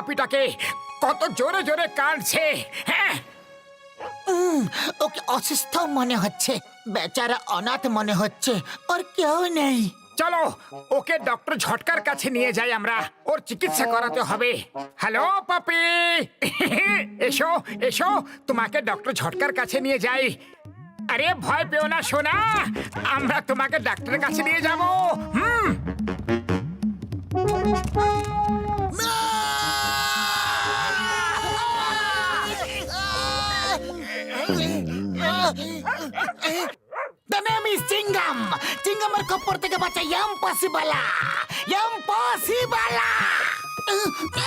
পাপিটাকে, কত জোরে জোরে কাঁদছে। হ্যাঁ, ওকে অসুস্থ মনে হচ্ছে, বেচারা অনাথ মনে হচ্ছে, ওর কেউ নেই। চলো ওকে ডক্টর ঝটকার কাছে নিয়ে যাই আমরা, ওর চিকিৎসা করাতে হবে। হ্যালো পাপি, এসো এসো, তোমাকে ডক্টর ঝটকার কাছে নিয়ে যাই। আরে ভয় পেও না সোনা, আমরা তোমাকে ডাক্তারের কাছে নিয়ে যাব। The name is Chingam. চিঙ্গামের খপ্পর থেকে বাঁচা ইম্পসিবল, ইম্পসিবল।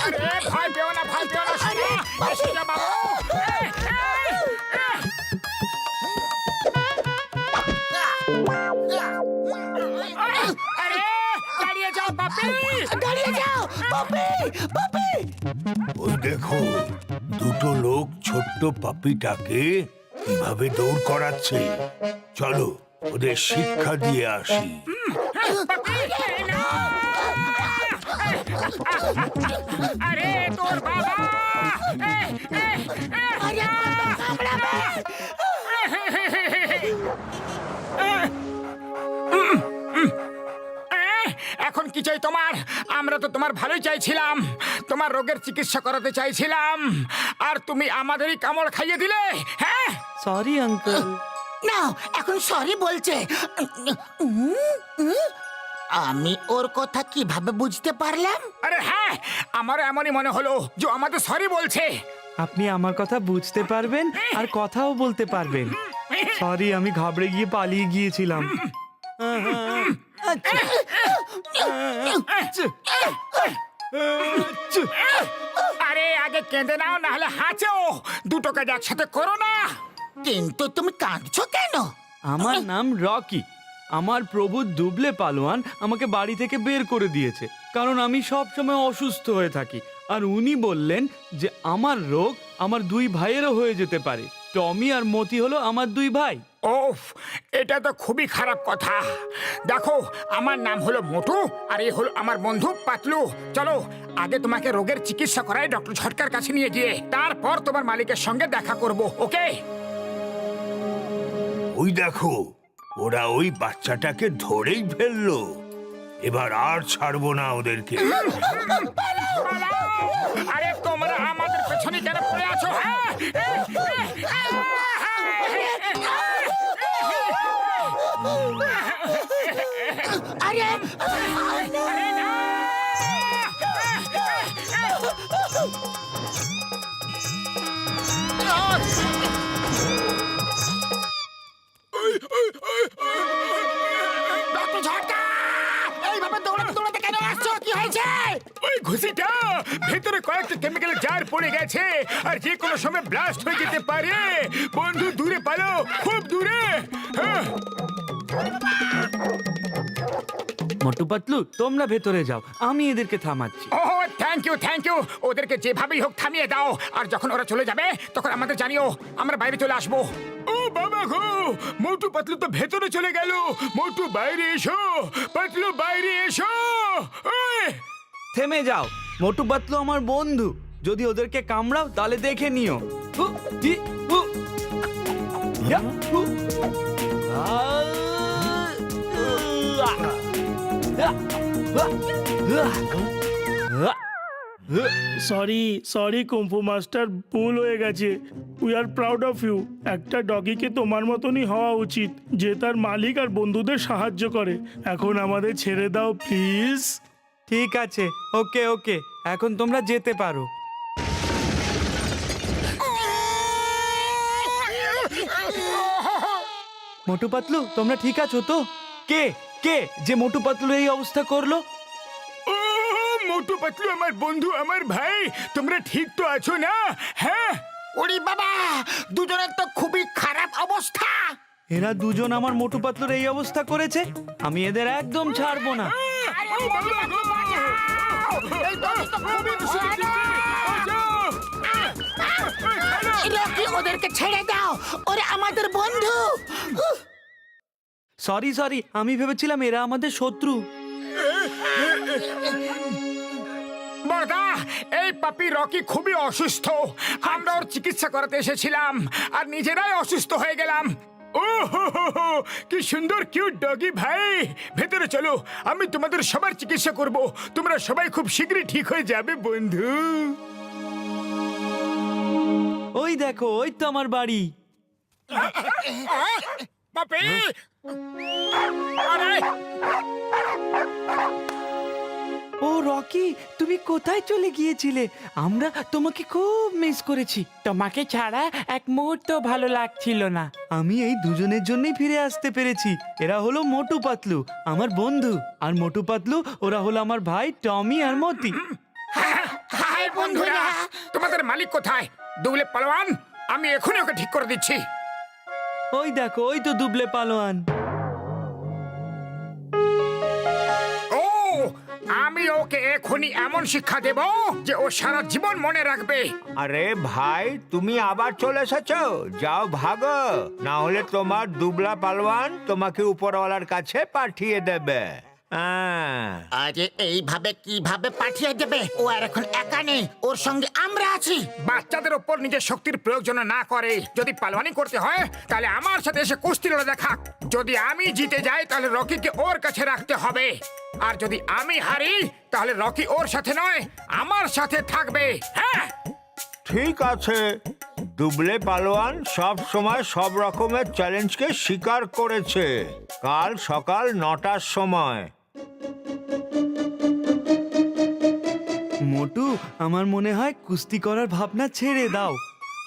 আরে ভয় পেও না, ভয় পেও না সোনা, এসো যা বাবু। আরে দাঁড়িয়ে যাও পাপি, দাঁড়িয়ে যাও পাপি, পাপি। ওই দেখো, দুটো লোক ছোট্ট পাপিটাকে কিভাবে দৌড় করাচ্ছে। চলো ওদের শিক্ষা দিয়ে আসি। আরে তোর বাবা, আরে কামড়াবে। এখন কি চাই তোমার? আমরা তো তোমার ভালোই চাইছিলাম, তোমার রোগের চিকিৎসা করাতে চাইছিলাম, আর তুমি আমাদেরই কামড় খাইয়ে দিলে। হ্যাঁ, সরি আঙ্কেল। না, এখন সরি বলছে। আমি ওর কথা কিভাবে বুঝতে পারলাম? আরে হ্যাঁ, আমারও এমনই মনে হলো যে আমাদের সরি বলছে। আপনি আমার কথা বুঝতে পারবেন আর কথাও বলতে পারবেন। সরি, আমি ঘাবড়ে গিয়ে পালিয়ে গিয়েছিলাম। আরে আগে কেঁদে নাও, নাহলে হাঁচো। দুটো কাজ একসাথে করো না। কিন্তু তুমি কাঁদছো কেন? আমার নাম রকি। আমার প্রভু দুবলে পালোয়ান আমাকে বাড়ি থেকে বের করে দিয়েছে, কারণ আমি সব সময় অসুস্থ হয়ে থাকি। আর উনি বললেন যে আমার রোগ আমার দুই ভাইয়েরও হয়ে যেতে পারে। টমি আর মতি হলো আমার দুই ভাই। ওফ, এটা তো খুবই খারাপ কথা। দেখো, আমার নাম হলো মোটু, আর এই হলো আমার বন্ধু পাতলু। চলো আগে তোমাকে রোগের চিকিৎসা করাই ডক্টর ঝটকার কাছে নিয়ে গিয়ে, তারপর তোমার মালিকের সঙ্গে দেখা করব। ওকে? ওই দেখো, ওরা ওই বাচ্চাটাকে ধরেই ফেললো। এবার আর ছাড়বো না ওদেরকে। আরে তোমরা আমাদের পেছনে কেন পড়ে আছো? হ্যাঁ, আরে ডক্টর ঝটকা, এইভাবে দৌড়াতে দৌড়াতে কেন আসছো? কি হয়েছে? ওই ঘুষিটা ভেতরে কয়েকটা কেমিক্যাল জার পড়ে গেছে, আর যে কোনো সময় ব্লাস্ট হয়ে যেতে পারে। বন্ধু দূরে পালো, খুব দূরে। হ্যাঁ, মোটু পাতলু, তোমরা ভেতরে যাও, আমি এদেরকে থামাচ্ছি। ও থ্যাংক ইউ, থ্যাংক ইউ। ওদেরকে যেভাবেই হোক থামিয়ে দাও, আর যখন ওরা চলে যাবে তখন আমাদের জানিও, আমরা বাইরে চলে আসবো। ও বাবা গো, মোটু পাতলু তো ভেতরে চলে গেল। মোটু বাইরে এসো, পাতলু বাইরে এসো। ওই, থেমে যাও, মোটু পাতলু আমার বন্ধু। যদি ওদেরকে কামড়াও তাহলে দেখে নিও। হু, হি, হু। ইয়া, হু। আ, আ, আ, আ, আ, আ। সরি সরি কুম্ফু মাস্টার, ভুল হয়ে গেছে। We are proud of you. একটা ডগিকে তোমার মতনই হওয়া উচিত, যে তার মালিক আর বন্ধুদের সাহায্য করে। এখন আমাদের ছেড়ে দাও প্লিজ। ঠিক আছে, ওকে ওকে, এখন তোমরা যেতে পারো। মোটু পাতলু, তোমরা ঠিক আছো তো? কে কে যে মোটু পাতলু এই অবস্থা করলো? ও মোটু পাতলু আমার বন্ধু, আমার ভাই, তোমরা ঠিক তো আছো না? হ্যাঁ। ওরে বাবা, দুজনের তো খুবই খারাপ অবস্থা। এরা দুজন আমার মোটু পাতলুর এই অবস্থা করেছে, আমি এদের একদম ছাড়বো না। ও বাবা গো, এই ডগি তো খুবই ভয়ানক। রকি, ওদেরকে ছেড়ে দাও, ওরা আমাদের বন্ধু। সরি সরি, আমি ভেবেছিলাম এরা আমাদের শত্রু। বড়দা, এই পাপি রকি খুবই অসুস্থ। আমরা ওর চিকিৎসা করাতে এসেছিলাম আর নিজেরাই অসুস্থ হয়ে গেলাম। ও হো হো হো, কি সুন্দর কিউট ডগি ভাই। ভেতরে চলো, আমি তোমাদের সবার চিকিৎসা করব। তোমরা সবাই খুব শীঘ্রই ঠিক হয়ে যাবে বন্ধু। ওই দেখো, ওই তো আমার বাড়ি। পাপি, আরে ও রকি, তুমি কোথায় চলে গিয়েছিলে? আমরা তোমাকে খুব মিস করেছি। তোমাকে ছাড়া এক মুহূর্ত ভালো লাগছিল না। আমি এই দুজনের জন্যই ফিরে আসতে পেরেছি। এরা হলো মোটু পাতলু, আমার বন্ধু, আর মোটু পাতলু ওরা হলো আমার ভাই টমি আর মতি। হাই বন্ধুরা। তোমাদের মালিক কোথায়? দুবলে পালোয়ান, আমি এখনই ওকে ঠিক করে দিচ্ছি। ওই দেখো, ওই তো দুবলে পালোয়ান। ও, আমি ওকে এখনই এমন শিক্ষা দেব যে ও সারা জীবন মনে রাখবে। আরে ভাই, তুমি আবার চলে এসেছো? যাও ভাগো, না হলে তোমার দুবলা পালোয়ান তোমাকে উপরওয়ালার কাছে পাঠিয়ে দেবে। আরে এইভাবে কিভাবে পাঠিয়ে দেবে? ও আর এখন একা নেই, ওর সঙ্গে আমরা আছি। বাচ্চাদের ওপর নিজের শক্তির প্রয়োগ যেন না করে। যদি পালোয়ানি করতে হয় তাহলে আমার সাথে এসে কুস্তি লড়ে দেখাক। যদি আমি জিতে যাই তাহলে রকিকে ওর কাছে রাখতে হবে, আর যদি আমি হারি তাহলে রকি ওর সাথে নয় আমার সাথে থাকবে। হ্যাঁ, ঠিক আছে, দুবলে পালোয়ান সব সময় সব রকমের চ্যালেঞ্জকে স্বীকার করেছে। কাল সকাল 9টার সময়। মোটু, আমার মনে হয় কুস্তি করার ভাবনা ছেড়ে দাও।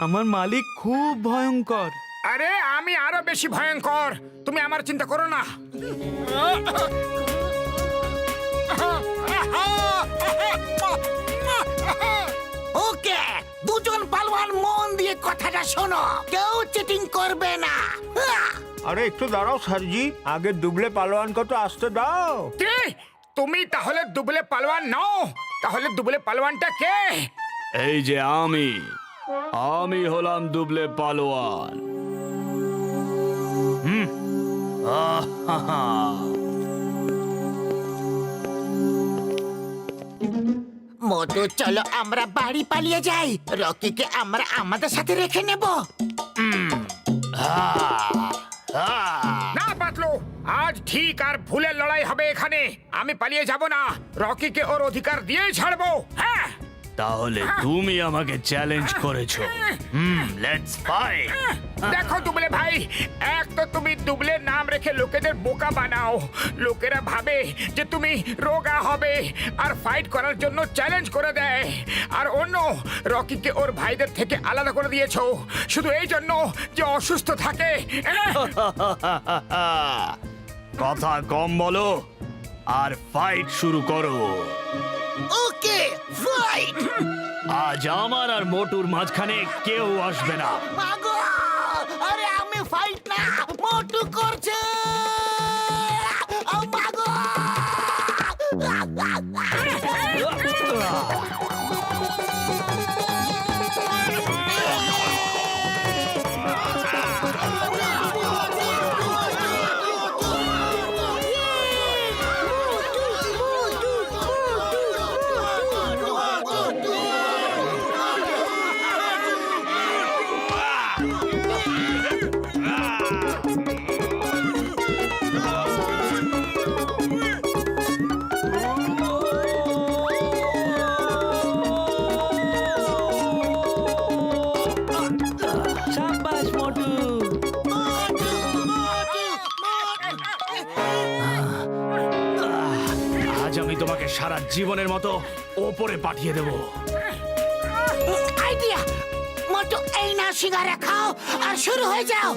আমার মালিক খুব ভয়ঙ্কর। আরে আমি আরো বেশি ভয়ঙ্কর, তুমি আমার চিন্তা করো না। ওকে, দুজন পালোয়ান মন দিয়ে কথাটা শোনো, কেউ চিটিং করবে না। আরে একটু দাঁড়াও স্যারজি, আগে দুবলে পালোয়ানকে তো আসতে দাও। কে? তুমি তাহলে দুবলে পালোয়ান নও? তাহলে দুবলে পালোয়ানটা কে? এই যে আমি হলাম দুবলে পালোয়ান। মোটু, চলো আমরা বাড়ি পালিয়ে যাই। রকিকে আমরা আমাদের সাথে রেখে নেব। না পাতলু, আজ ঠিক আর ভুলের লড়াই হবে এখানে। আমি পালিয়ে যাব না, রকিকে ওর অধিকার দিয়েই ছাড়বো। হ্যাঁ, তাহলে তুমি আমাকে চ্যালেঞ্জ করেছো। Let's fight. দেখো দুবলে ভাই, এক তো তুমি দুবলের নাম রেখে লোকেদের বোকা বানাও। লোকেরা ভাবে যে তুমি রোগা হবে আর ফাইট করার জন্য চ্যালেঞ্জ করে দেয়। আর অন্য, রকিকে ওর ভাইদের থেকে আলাদা করে দিয়েছো শুধু এই জন্য যে অসুস্থ থাকে। কথা কম বলো আর ফাইট শুরু করো। ওকে, ফাইট। আজ আমার আর মোটুর মাঝখানে কেউ আসবে না। মাগো, আরে আমি ফাইট না, মোটু করছে। মাগো। শাবাশ মোটু। আজ আমি তোমাকে সারা জীবনের মতো ওপরে পাঠিয়ে দেব। আইডিয়া। মোটু, এই না সিঙ্গারা খাও আর শুরু হয়ে যাও।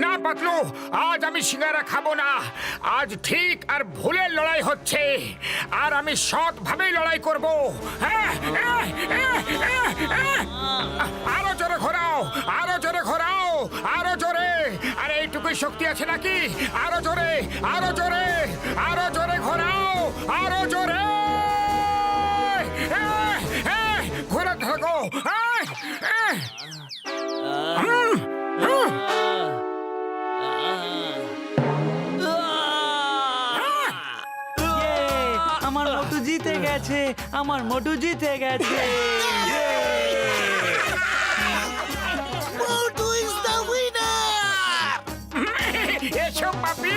না পাতলু, আজ আমি সিঙ্গারা খাবো না। আজ ঠিক আর ভুলের লড়াই হচ্ছে, আর আমি সৎ ভাবেই লড়াই করব। আরো জোরে ঘোরাও, আরো জোরে ঘোরাও, আরো জোরে। আর এইটুকুই শক্তি আছে নাকি? আরো জোরে, আরো জোরে, আরো জোরে ঘোরাও, আরো জোরে। ঘোরাতে থাকো। আমার মোটু জিতে গেছে। গেছে, আমার মোটু জিতে গেছে। মোটু ইজ দ্য উইনার। এসো পাপি।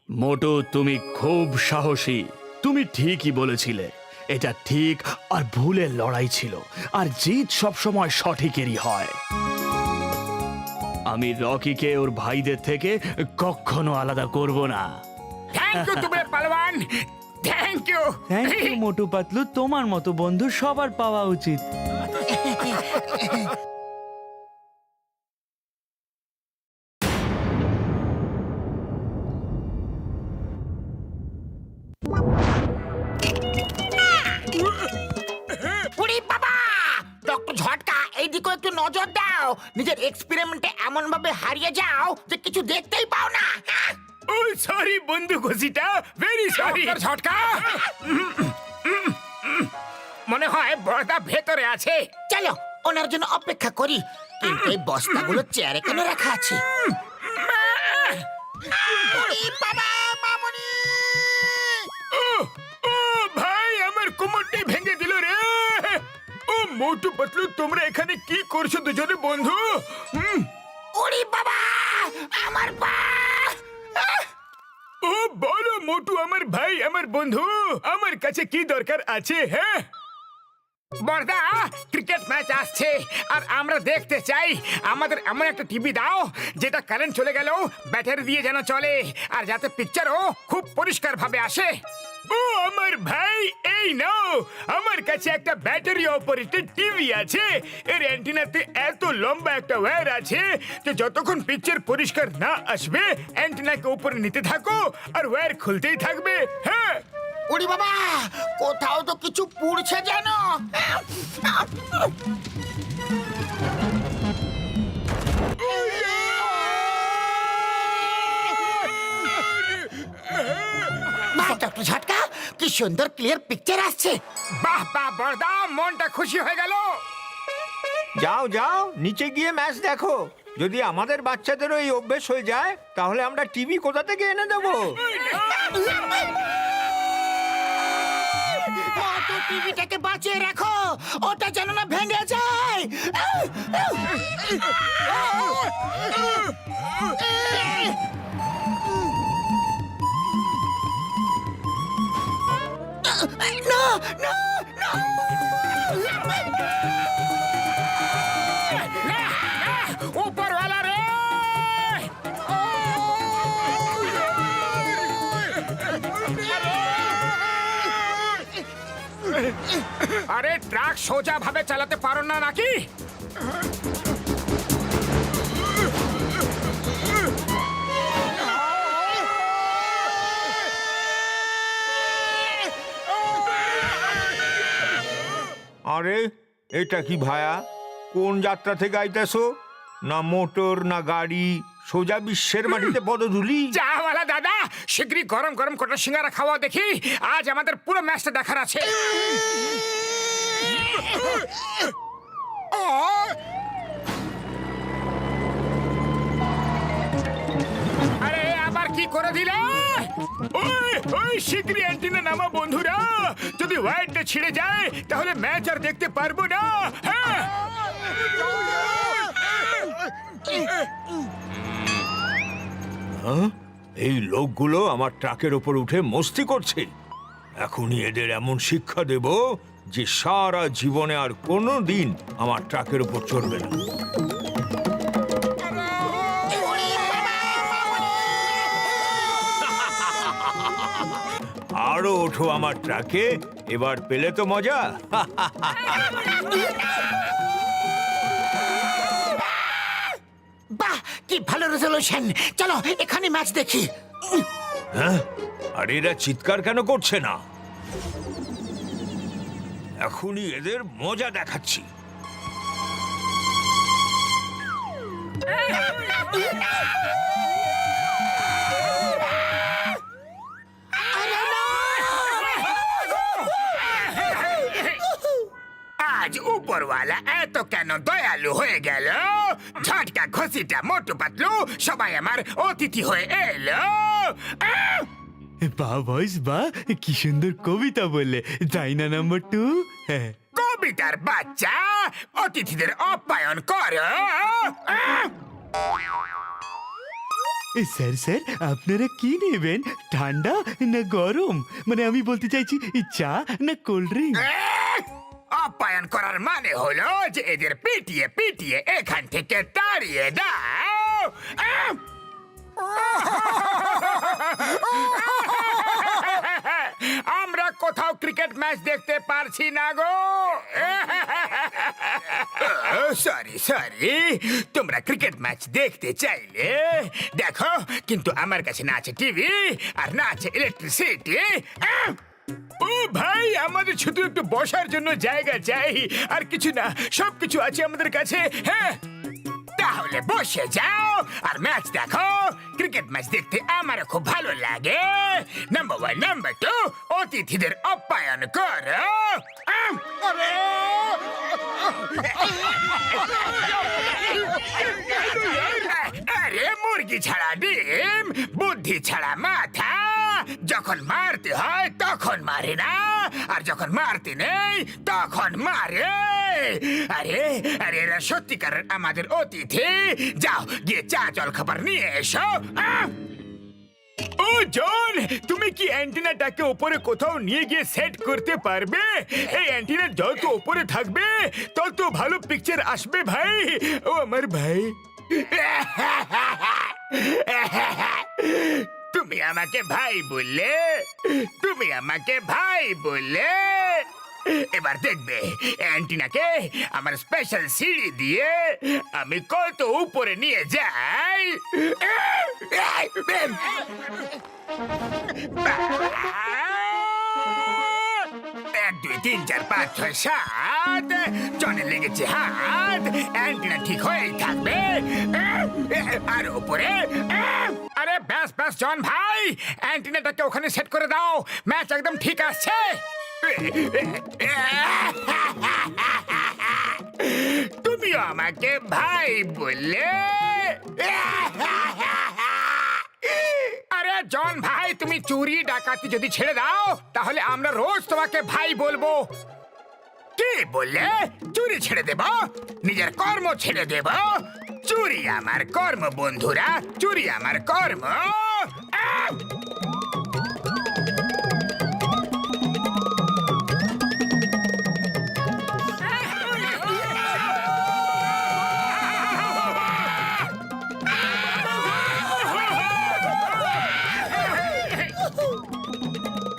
মোটু, তুমি খুব সাহসী। তুমি ঠিকই বলেছিলে, এটা ঠিক আর ভুলের লড়াই ছিল, আর জিত সবসময় সঠিকেরই হয়। আমি রকিকে ওর ভাইদের থেকে কখনো আলাদা করব না। Thank you Dubley Pahalwan, thank you. Thank you Motu Patlu, তোমার মতো বন্ধু সবার পাওয়া উচিত। উড়ি বাবা! ডক্টর ঝটকা, এইদিকে একটু নজর দাও। নিজের এক্সপেরিমেন্টে এমন ভাবে হারিয়ে যাও যে কিছু দেখতেই পাও না। ও সরি বন্ধু ঘুষিটা, ভেরি সরি। ঝটকা, মনে হয় বড়দা ভেতরে আছে। চলো ওনার জন্য অপেক্ষা করি। কিন্তু এই বস্তাগুলো চেয়ারে কেন রাখা আছে? উড়ি বাবা, মামুনি! ও ও ভাই, আমার কোমরটি ভেঙে দিল রে। ও মোটু পাতলু, তোমরা এখানে কি করছো দুজনে বন্ধু? উড়ি বাবা, আমার পা! ও বলো মোটু, আমার ভাই, আমার বন্ধু, আমার কাছে কি দরকার আছে? হ্যাঁ বড়দা, ক্রিকেট ম্যাচ আসছে আর আমরা দেখতে চাই। আমাদের এমন একটা টিভি দাও যেটা কারেন্ট চলে গেল ব্যাটারি দিয়ে যেন চলে, আর যাতে পিকচারও খুব পরিষ্কার ভাবে আসে। ও আমার ভাই, এই নাও, আমার কাছে একটা ব্যাটারি অপারেটেড টিভি আছে। এর অ্যান্টেনাতে এত লম্বা একটা ওয়্যার আছে যে যতক্ষণ পিকচার পরিষ্কার না আসবে অ্যান্টেনাকে উপরে নিতে থাকো আর ওয়্যার খুলতেই থাকবে। হ্যাঁ উড়ি বাবা, কোথাও তো কিছু পুড়ছে যেন। বাহ ডক্টর ঝটকা, কি সুন্দর ক্লিয়ার পিকচার আসছে। বাহ বাহ বড়দা, মনটা খুশি হয়ে গেল। যাও যাও, নিচে গিয়ে ম্যাচ দেখো। যদি আমাদের বাচ্চাদেরও এই অভ্যেস হয়ে যায়, তাহলে আমরা টিভি কোথা থেকে এনে দেবো? তো টিভিটাকে বাঁচিয়ে রাখো, ওটা যেন না ভেঙে যায়। না না না! উপরওয়ালা রে! আরে ট্রাক সোজা ভাবে চালাতে পারো না নাকি? আরে এটা কি ভায়া? কোন যাত্রা থেকে আইতেছো? না মোটর, না গাড়ি, সোজা বিশ্বের মাটিতে পদধূলি। চাওয়ালা দাদা, শীঘ্রই গরম গরম কটা সিঙ্গারা খাওয়া দেখি। আজ আমাদের পুরো ম্যাচটা দেখার আছে। আরে আবার কি করে দিলে? ওই ওই শীঘ্রই অ্যান্টেনা নামা বন্ধুরা। যদি ওয়্যারটা ছিঁড়ে যায় তাহলে ম্যাচ আর দেখতে পারবো না। হ্যাঁ এই লোকগুলো আমার ট্রাকের ওপর উঠে মস্তি করছে। এখনই এদের এমন শিক্ষা দেব যে সারা জীবনে আর কোনো দিন আমার ট্রাকের উপর চড়বে না। আরো ওঠো আমার ট্রাকে, এবার পেলে তো মজা। বাহ, কি ভালো রেজলিউশন। চলো এখানে ম্যাচ দেখি। হ্যাঁ, আর এরা চিৎকার কেন করছে না? এখনই এদের মজা দেখাচ্ছি। আজ উপরওয়ালা এত কেন দয়ালু হয়ে গেল? ঝটকা, ঘষিটা, মোটু পাতলু সবাই আমার অতিথি হয়ে এলো। আহ! বাহ বয়স বাহ, কি সুন্দর কবিতা বললে, তাই না নাম্বার 2? হ্যাঁ, কবিতার বাচ্চা, অতিথিদের আপ্যায়ন করো। আহ! স্যার স্যার আপনারা কি নেবেন, ঠান্ডা না গরম? মানে আমি বলতে চাইছি চা না কোল্ড ড্রিঙ্ক? আপ্যায়ন করার মানে হলো যে এদের পিটিয়ে পিটিয়ে এখান থেকে তাড়িয়ে দাও। আহ! আমরা কোথাও ক্রিকেট ম্যাচ দেখতে পারছি না গো। সরি সরি, তোমরা ক্রিকেট ম্যাচ দেখতে চাইলে দেখো, কিন্তু আমার কাছে না আছে টিভি আর না আছে ইলেকট্রিসিটি। ও ভাই, আমাদের শুধু একটু বসার জন্য জায়গা চাই, আর কিছু না, সবকিছু আছে আমাদের কাছে। হ্যাঁ, তাহলে বসে যাও আর ম্যাচ দেখো। ক্রিকেট ম্যাচ দেখতে আমারও খুব ভালো লাগে। নাম্বার 1, নাম্বার 2, অতিথিদের আপ্যায়ন করো। আরে মুরগি ছাড়া ডিম, বুদ্ধি ছাড়া মাথা। যখন মারতে হয় তখন মারে না, আর যখন মারতে নেই তখন মারে। আরে আরে, এরা সত্যিকারের আমাদের অতিথি। যাও গিয়ে চা জল খাবার নিয়ে এসো। ও জন, তুমি কি অ্যান্টেনাটাকে উপরে কোথাও নিয়ে গিয়ে সেট করতে পারবে? এই অ্যান্টেনা যত উপরে থাকবে তত ভালো পিকচার আসবে ভাই। ও আমার ভাই, তুমি আমাকে ভাই বললে, তুমি আমাকে ভাই বললে। এবার দেখবে অ্যান্টিনাকে আমার স্পেশাল সিঁড়ি দিয়ে আমি কত উপরে নিয়ে যাই। 1, 2, 3, 4, 5, 6, 7। জনে লেগেছে হাত, অ্যান্টিনা ঠিক হয়েই থাকবে। আর উপরে। আরে ব্যাস ব্যাস জন ভাই, অ্যান্টিনাটাকে ওখানে সেট করে দাও, ম্যাচ একদম ঠিক আসছে। তুমিও আমাকে ভাই বললে। আরে জন ভাই, তুমি চুরি ডাকাতি যদি ছেড়ে দাও তাহলে আমরা রোজ তোমাকে ভাই বলবো। কি বললে? চুরি ছেড়ে দেব? নিজের কর্ম ছেড়ে দেব? চুরি আমার কর্ম বন্ধুরা, চুরি আমার কর্ম। আহ!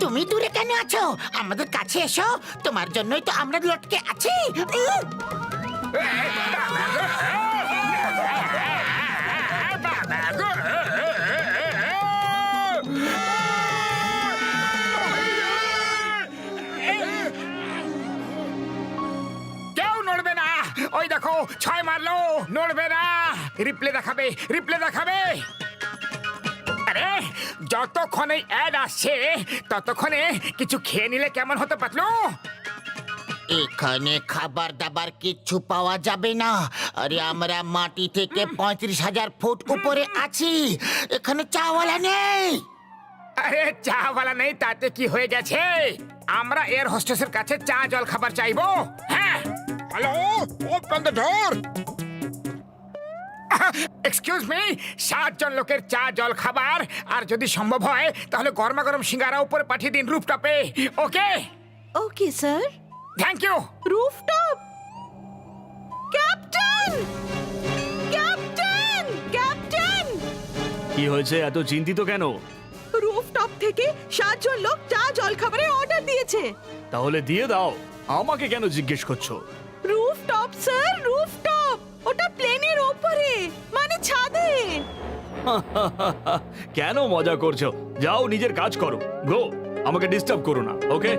তুমি দূরে কেন আছো? আমাদের কাছে এসো, তোমার জন্যই তো আমরা লটকে আছি। কেউ নড়বে না। ওই দেখো, 6 মারলো, নড়বে না। রিপ্লে দেখাবে, রিপ্লে দেখাবে। আরে যতক্ষণে অ্যাড আসছে ততক্ষণে কিছু খেয়ে নিলে কেমন হতে পারলো? এখানে খাবার দাবার কিচ্ছু পাওয়া যাবে না। আরে আমরা মাটি থেকে 35,000 ফুট উপরে আছি, এখানে চাওয়ালা নেই। আরে চাওয়ালা নেই তাতে কি হয়ে গেছে? আমরা এয়ার হোস্টেসের কাছে চা জল খাবার চাইবো। হ্যাঁ, hello, open the door. Excuse me, 7 জন লোকের চা জল খাবার, আর যদি সম্ভব হয় তাহলে গরমা গরম সিঙ্গারা উপরে পাঠিয়ে দিন রুফটপে। Okay? Okay sir. Thank you. Rooftop. Captain! Captain! Captain! কি হয়েছে, এত চিন্তিত কেন? রুফটপ থেকে 7 জন লোক চা জল খাবারের অর্ডার দিয়েছে। তাহলে দিয়ে দাও, আমাকে কেন জিজ্ঞেস করছো? Rooftop sir, rooftop. ওটা প্লেনের ওপরে, মানে ছাদে। কেন মজা করছো? যাও নিজের কাজ করো, গো, আমাকে ডিস্টার্ব করো না, ওকে?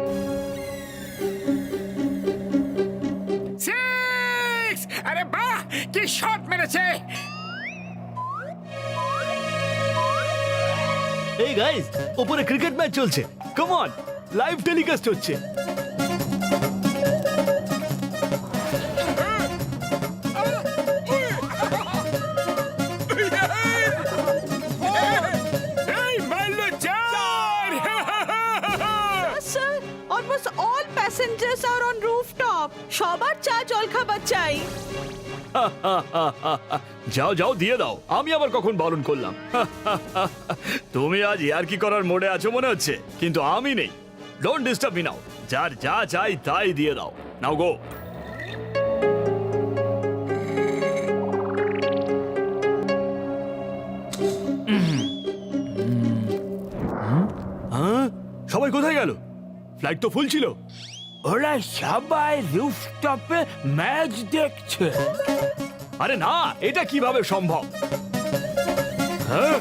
6! আরে বাহ, কি শট মেরেছে! এই গাইস, উপরে ক্রিকেট ম্যাচ চলছে, কাম অন, লাইভ টেলিকাস্ট হচ্ছে। সবার চা জল খাবার চাই। যাও যাও দিয়ে দাও, আমি আবার কখন বারণ করলাম? তুমি আজ ইয়ার কি করার মোড়ে আছো মনে হচ্ছে, কিন্তু আমি নেই। Don't disturb me now. যার যা চাই তাই দিয়ে দাও। নাও গো। সবাই কোথায় গেল? ফ্লাইট তো ফুল ছিল। ওরা সবাই রুফটপে ম্যাচ দেখছে। আরে না, এটা কিভাবে সম্ভব? হ্যাঁ?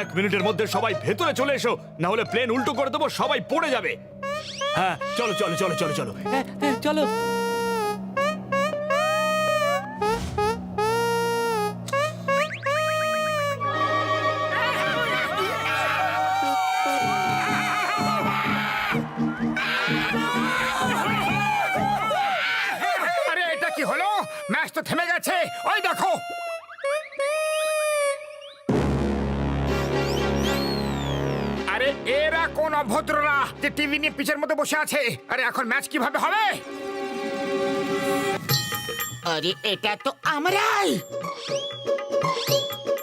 এক মিনিটের মধ্যে সবাই ভেতরে চলে এসো, না হলে প্লেন উল্টো করে দেবো, সবাই পড়ে যাবে। হ্যাঁ চলো চলো চলো চলো চলো। চলো। আরে এটা কি হলো? ম্যাচ তো থেমে গেছে, ওই দেখো। আরে এরা কোন অভদ্ররা যে টিভি নিয়ে পিচের মধ্যে বসে আছে? আরে এখন ম্যাচ কিভাবে হবে? আরে এটা তো আমরাই।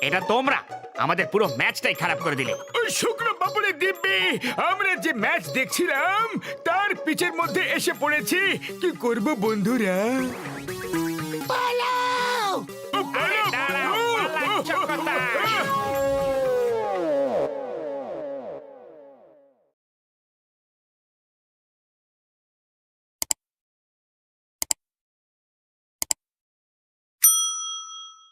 এটা তোমরা আমাদের পুরো ম্যাচটাই খারাপ করে দিলে। ওই শুকনো বাবুরে দিব্যি, আমরা যে ম্যাচ দেখছিলাম তার পিচের মধ্যে এসে পড়েছি। কি করব বন্ধুরা?